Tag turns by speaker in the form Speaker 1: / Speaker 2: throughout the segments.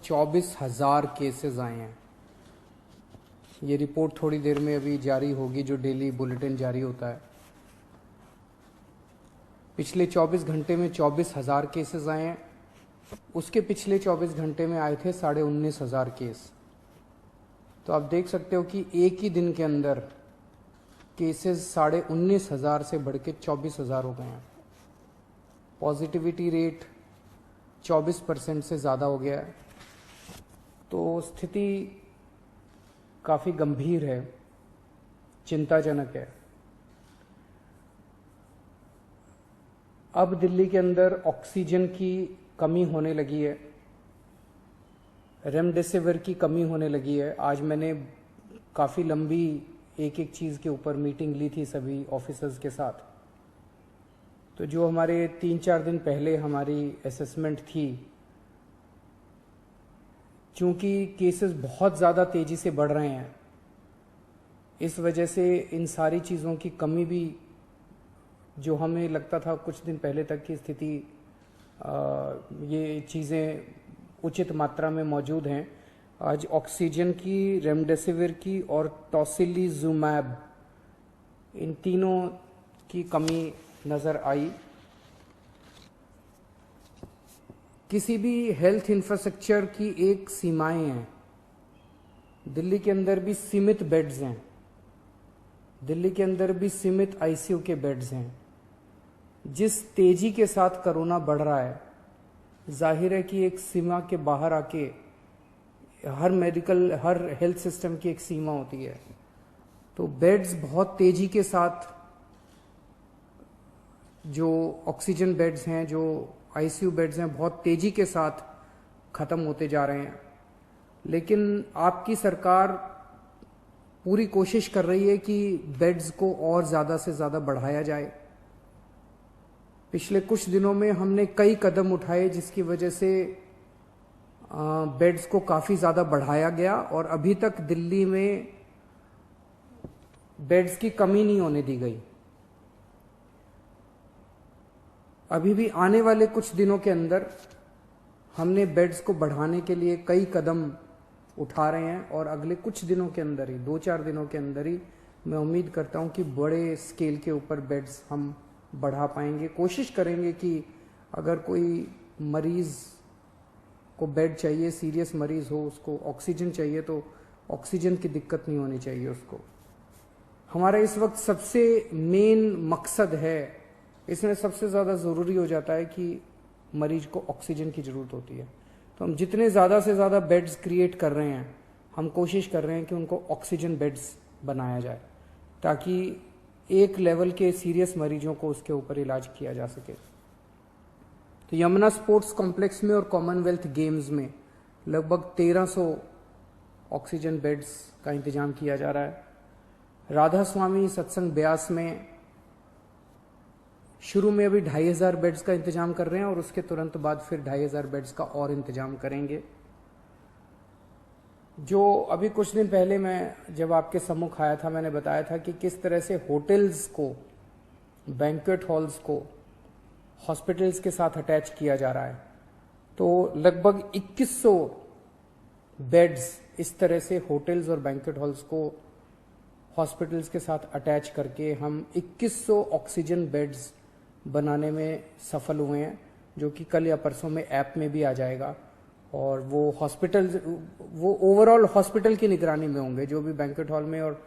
Speaker 1: 24,000 cases आए हैं। ये रिपोर्ट थोड़ी देर में अभी जारी होगी, जो डेली बुलेटिन जारी होता है। पिछले 24 घंटे में 24,000 केसेस आए हैं। उसके पिछले 24 घंटे में आए थे 19,500 केस। तो आप देख सकते हो कि एक ही दिन के अंदर केसेस 19,500 से बढ़ के 24,000 हो गए हैं। पॉजिटिविटी रेट 24% से ज़्यादा हो गया है। तो स्थिति काफ़ी गंभीर है, चिंताजनक है। अब दिल्ली के अंदर ऑक्सीजन की कमी होने लगी है, रेमडेसिविर की कमी होने लगी है। आज मैंने काफ़ी लंबी एक एक चीज़ के ऊपर मीटिंग ली थी सभी ऑफिसर्स के साथ। तो जो हमारे 3-4 दिन पहले हमारी असेसमेंट थी, चूंकि केसेस बहुत ज़्यादा तेज़ी से बढ़ रहे हैं, इस वजह से इन सारी चीज़ों की कमी भी, जो हमें लगता था कुछ दिन पहले तक की स्थिति ये चीज़ें उचित मात्रा में मौजूद हैं, आज ऑक्सीजन की, रेमडेसिविर की और टोसिलीजुमैब, इन तीनों की कमी नज़र आई। किसी भी हेल्थ इंफ्रास्ट्रक्चर की एक सीमाएं हैं। दिल्ली के अंदर भी सीमित बेड्स हैं, दिल्ली के अंदर भी सीमित आईसीयू के बेड्स हैं। जिस तेजी के साथ कोरोना बढ़ रहा है, जाहिर है कि एक सीमा के बाहर आके हर हेल्थ सिस्टम की एक सीमा होती है। तो बेड्स बहुत तेजी के साथ, जो ऑक्सीजन बेड्स हैं, जो आईसीयू बेड्स हैं, बहुत तेजी के साथ खत्म होते जा रहे हैं। लेकिन आपकी सरकार पूरी कोशिश कर रही है कि बेड्स को और ज़्यादा से ज़्यादा बढ़ाया जाए। पिछले कुछ दिनों में हमने कई कदम उठाए जिसकी वजह से बेड्स को काफ़ी ज़्यादा बढ़ाया गया और अभी तक दिल्ली में बेड्स की कमी नहीं होने दी गई। अभी भी आने वाले कुछ दिनों के अंदर हमने बेड्स को बढ़ाने के लिए कई कदम उठा रहे हैं और अगले कुछ दिनों के अंदर ही, 2-4 दिनों के अंदर ही, मैं उम्मीद करता हूं कि बड़े स्केल के ऊपर बेड्स हम बढ़ा पाएंगे। कोशिश करेंगे कि अगर कोई मरीज को बेड चाहिए, सीरियस मरीज हो, उसको ऑक्सीजन चाहिए, तो ऑक्सीजन की दिक्कत नहीं होनी चाहिए उसको। हमारा इस वक्त सबसे मेन मकसद है, इसमें सबसे ज़्यादा ज़रूरी हो जाता है कि मरीज को ऑक्सीजन की ज़रूरत होती है। तो हम जितने ज़्यादा से ज़्यादा बेड्स क्रिएट कर रहे हैं, हम कोशिश कर रहे हैं कि उनको ऑक्सीजन बेड्स बनाया जाए, ताकि एक लेवल के सीरियस मरीजों को उसके ऊपर इलाज किया जा सके। तो यमुना स्पोर्ट्स कॉम्प्लेक्स में और कॉमनवेल्थ गेम्स में लगभग 1300 ऑक्सीजन बेड्स का इंतजाम किया जा रहा है। राधा स्वामी सत्संग ब्यास में शुरू में अभी 2,500 बेड्स का इंतजाम कर रहे हैं और उसके तुरंत बाद फिर 2,500 बेड्स का और इंतजाम करेंगे। जो अभी कुछ दिन पहले मैं जब आपके सम्मुख आया था, मैंने बताया था कि किस तरह से होटल्स को, बैंक्वेट हॉल्स को हॉस्पिटल्स के साथ अटैच किया जा रहा है। तो लगभग 2100 बेड्स इस तरह से होटल्स और बैंक्वेट हॉल्स को हॉस्पिटल्स के साथ अटैच करके हम 2100 ऑक्सीजन बेड्स बनाने में सफल हुए हैं, जो कि कल या परसों में ऐप में भी आ जाएगा। और वो ओवरऑल हॉस्पिटल की निगरानी में होंगे। जो भी बैंक्वेट हॉल में और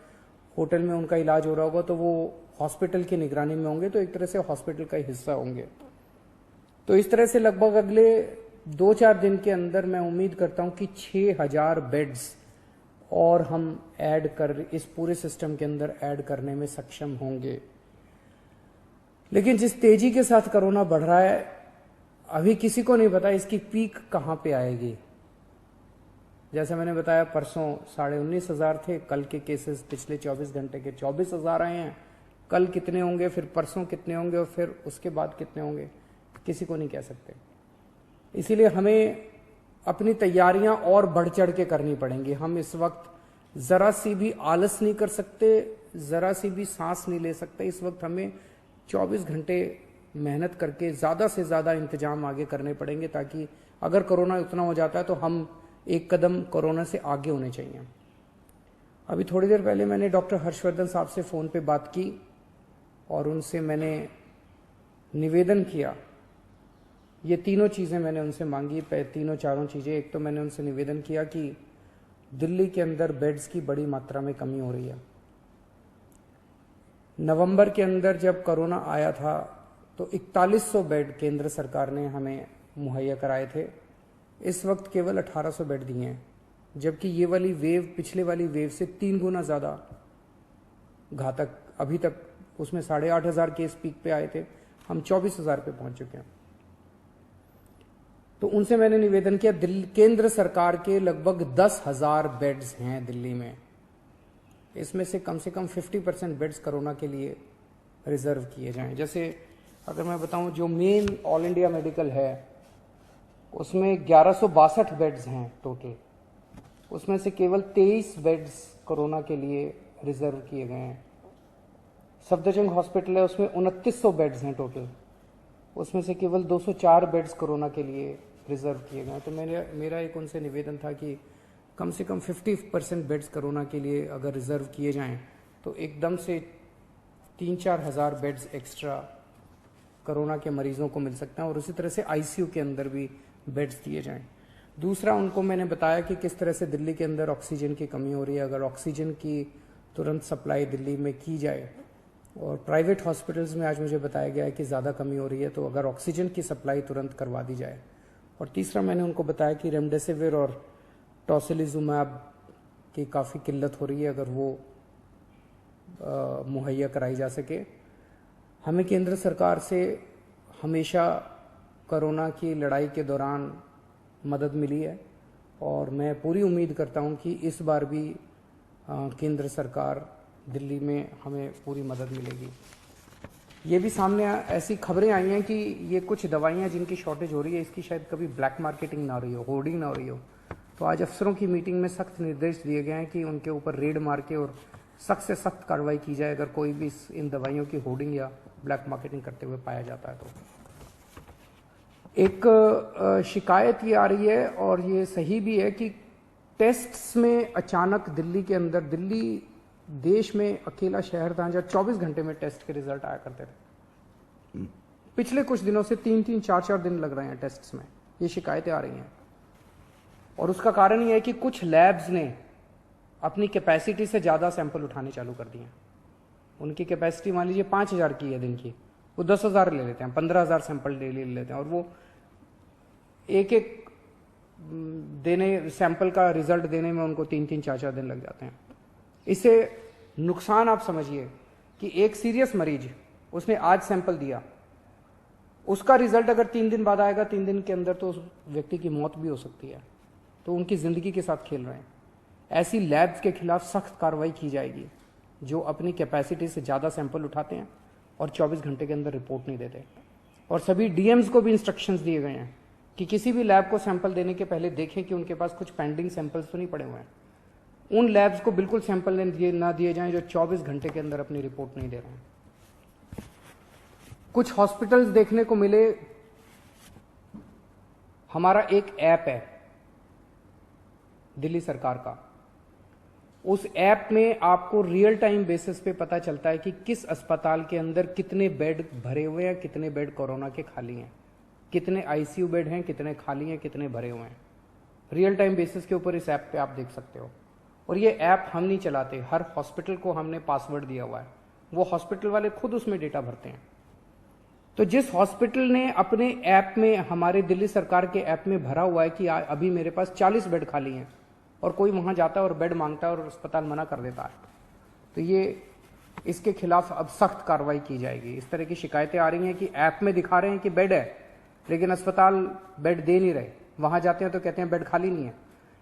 Speaker 1: होटल में उनका इलाज हो रहा होगा, तो वो हॉस्पिटल की निगरानी में होंगे, तो एक तरह से हॉस्पिटल का हिस्सा होंगे। तो इस तरह से लगभग अगले 2-4 दिन के अंदर मैं उम्मीद करता हूं कि 6,000 बेड्स और हम इस पूरे सिस्टम के अंदर ऐड करने में सक्षम होंगे। लेकिन जिस तेजी के साथ कोरोना बढ़ रहा है, अभी किसी को नहीं पता इसकी पीक कहां पे आएगी। जैसे मैंने बताया, परसों 19,500 थे, कल के केसेस पिछले 24 घंटे के 24,000 आए हैं। कल कितने होंगे, फिर परसों कितने होंगे और फिर उसके बाद कितने होंगे, किसी को नहीं कह सकते। इसीलिए हमें अपनी तैयारियां और बढ़ चढ़ के करनी पड़ेंगी। हम इस वक्त जरा सी भी आलस नहीं कर सकते, जरा सी भी सांस नहीं ले सकते। इस वक्त हमें 24 घंटे मेहनत करके ज़्यादा से ज़्यादा इंतजाम आगे करने पड़ेंगे, ताकि अगर कोरोना उतना हो जाता है तो हम एक कदम कोरोना से आगे होने चाहिए। अभी थोड़ी देर पहले मैंने डॉक्टर हर्षवर्धन साहब से फ़ोन पे बात की और उनसे मैंने निवेदन किया, ये तीनों चीज़ें मैंने उनसे मांगी, तीनों चारों चीज़ें। एक तो मैंने उनसे निवेदन किया कि दिल्ली के अंदर बेड्स की बड़ी मात्रा में कमी हो रही है। नवंबर के अंदर जब कोरोना आया था तो 4100 बेड केंद्र सरकार ने हमें मुहैया कराए थे। इस वक्त केवल 1800 बेड दिए हैं, जबकि ये वाली वेव पिछले वाली वेव से 3 गुना ज़्यादा घातक। अभी तक उसमें 8500 केस पीक पे आए थे, हम 24,000 पे पहुंच चुके हैं। तो उनसे मैंने निवेदन किया, केंद्र सरकार के लगभग 10,000 बेड्स हैं दिल्ली में, इसमें से कम 50% बेड्स कोरोना के लिए रिजर्व किए जाएं। जैसे अगर मैं बताऊं, जो मेन ऑल इंडिया मेडिकल है उसमें 1162 बेड्स हैं टोटल, उसमें से केवल 23 बेड्स कोरोना के लिए रिजर्व किए गए हैं। सफदरजंग हॉस्पिटल है, उसमें 2900 बेड्स हैं टोटल, उसमें से केवल 204 बेड्स कोरोना के लिए रिजर्व किए गए हैं। तो मेरा एक उनसे निवेदन था कि कम से कम 50% बेड्स कोरोना के लिए अगर रिजर्व किए जाएं तो एकदम से 3-4 हज़ार बेड्स एक्स्ट्रा कोरोना के मरीजों को मिल सकते हैं, और उसी तरह से आईसीयू के अंदर भी बेड्स दिए जाएं। दूसरा, उनको मैंने बताया कि किस तरह से दिल्ली के अंदर ऑक्सीजन की कमी हो रही है। अगर ऑक्सीजन की तुरंत सप्लाई दिल्ली में की जाए, और प्राइवेट हॉस्पिटल्स में आज मुझे बताया गया है कि ज़्यादा कमी हो रही है, तो अगर ऑक्सीजन की सप्लाई तुरंत करवा दी जाए। और तीसरा, मैंने उनको बताया कि रेमडेसिविर और टोसिलिजुमैब की काफ़ी किल्लत हो रही है, अगर वो मुहैया कराई जा सके। हमें केंद्र सरकार से हमेशा कोरोना की लड़ाई के दौरान मदद मिली है, और मैं पूरी उम्मीद करता हूं कि इस बार भी केंद्र सरकार दिल्ली में हमें पूरी मदद मिलेगी। ये भी सामने ऐसी खबरें आई हैं कि ये कुछ दवाइयां जिनकी शॉर्टेज हो रही है, इसकी शायद कभी ब्लैक मार्केटिंग ना हो रही हो, होर्डिंग ना हो रही हो। तो आज अफसरों की मीटिंग में सख्त निर्देश दिए गए हैं कि उनके ऊपर रेड मार के और सख्त से सख्त कार्रवाई की जाए अगर कोई भी इन दवाइयों की होर्डिंग या ब्लैक मार्केटिंग करते हुए पाया जाता है। तो एक शिकायत ये आ रही है, और ये सही भी है, कि टेस्ट्स में अचानक दिल्ली के अंदर, दिल्ली देश में अकेला शहर था जहाँ 24 घंटे में टेस्ट के रिजल्ट आया करते थे। पिछले कुछ दिनों से 3-3, 4-4 दिन लग रहे हैं टेस्ट्स में, ये शिकायतें आ रही हैं। और उसका कारण ये है कि कुछ लैब्स ने अपनी कैपेसिटी से ज़्यादा सैंपल उठाने चालू कर दिए हैं। उनकी कैपेसिटी मान लीजिए 5,000 की है दिन की, वो 10,000 ले लेते हैं, 15,000 सैंपल डेली ले लेते हैं, और वो एक देने सैंपल का रिजल्ट देने में उनको 3-3, 4-4 दिन लग जाते हैं। इससे नुकसान आप समझिए कि एक सीरियस मरीज, उसने आज सैंपल दिया, उसका रिजल्ट अगर 3 दिन बाद आएगा, 3 दिन के अंदर तो उस व्यक्ति की मौत भी हो सकती है। तो उनकी जिंदगी के साथ खेल रहे हैं। ऐसी लैब्स के खिलाफ सख्त कार्रवाई की जाएगी जो अपनी कैपेसिटी से ज़्यादा सैंपल उठाते हैं और 24 घंटे के अंदर रिपोर्ट नहीं देते। और सभी डीएम्स को भी इंस्ट्रक्शंस दिए गए हैं कि किसी भी लैब को सैंपल देने के पहले देखें कि उनके पास कुछ पेंडिंग सैंपल्स तो नहीं पड़े हुए हैं। उन लैब्स को बिल्कुल सैंपल ना दिए जाएं जो 24 घंटे के अंदर अपनी रिपोर्ट नहीं दे रहे हैं। कुछ हॉस्पिटल्स देखने को मिले, हमारा एक ऐप है दिल्ली सरकार का, उस ऐप में आपको रियल टाइम बेसिस पे पता चलता है कि किस अस्पताल के अंदर कितने बेड भरे हुए हैं, कितने बेड कोरोना के खाली हैं, कितने आईसीयू बेड हैं, कितने खाली हैं, कितने भरे हुए हैं। रियल टाइम बेसिस के ऊपर इस ऐप पे आप देख सकते हो। और ये ऐप हम नहीं चलाते, हर हॉस्पिटल को हमने पासवर्ड दिया हुआ है, वो हॉस्पिटल वाले खुद उसमें डेटा भरते हैं। तो जिस हॉस्पिटल ने अपने ऐप में, हमारे दिल्ली सरकार के ऐप में भरा हुआ है कि अभी मेरे पास 40 बेड खाली हैं, और कोई वहां जाता है और बेड मांगता है और अस्पताल मना कर देता है, तो ये इसके खिलाफ अब सख्त कार्रवाई की जाएगी। इस तरह की शिकायतें आ रही हैं कि ऐप में दिखा रहे हैं कि बेड है, लेकिन अस्पताल बेड दे नहीं रहे, वहां जाते हैं तो कहते हैं बेड खाली नहीं है।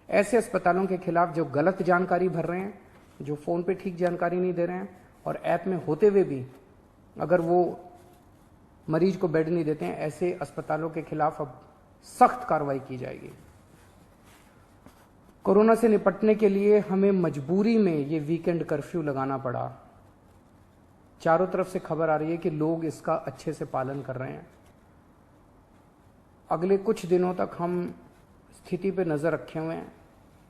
Speaker 1: ऐसे अस्पतालों के खिलाफ जो गलत जानकारी भर रहे हैं, जो फोन पे ठीक जानकारी नहीं दे रहे हैं, और ऐप में होते हुए भी अगर वो मरीज को बेड नहीं देते हैं, ऐसे अस्पतालों के खिलाफ अब सख्त कार्रवाई की जाएगी। कोरोना से निपटने के लिए हमें मजबूरी में ये वीकेंड कर्फ्यू लगाना पड़ा। चारों तरफ से खबर आ रही है कि लोग इसका अच्छे से पालन कर रहे हैं। अगले कुछ दिनों तक हम स्थिति पे नज़र रखे हुए हैं।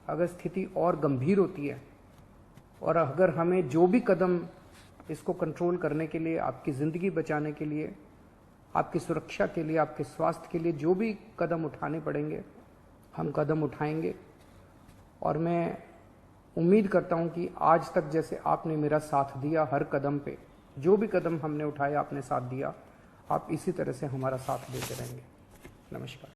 Speaker 1: अगर स्थिति और गंभीर होती है और अगर हमें जो भी कदम इसको कंट्रोल करने के लिए, आपकी ज़िंदगी बचाने के लिए, आपकी सुरक्षा के लिए, आपके स्वास्थ्य के लिए जो भी कदम उठाने पड़ेंगे, हम कदम उठाएंगे। और मैं उम्मीद करता हूं कि आज तक जैसे आपने मेरा साथ दिया, हर कदम पे जो भी कदम हमने उठाया आपने साथ दिया, आप इसी तरह से हमारा साथ देते रहेंगे। नमस्कार।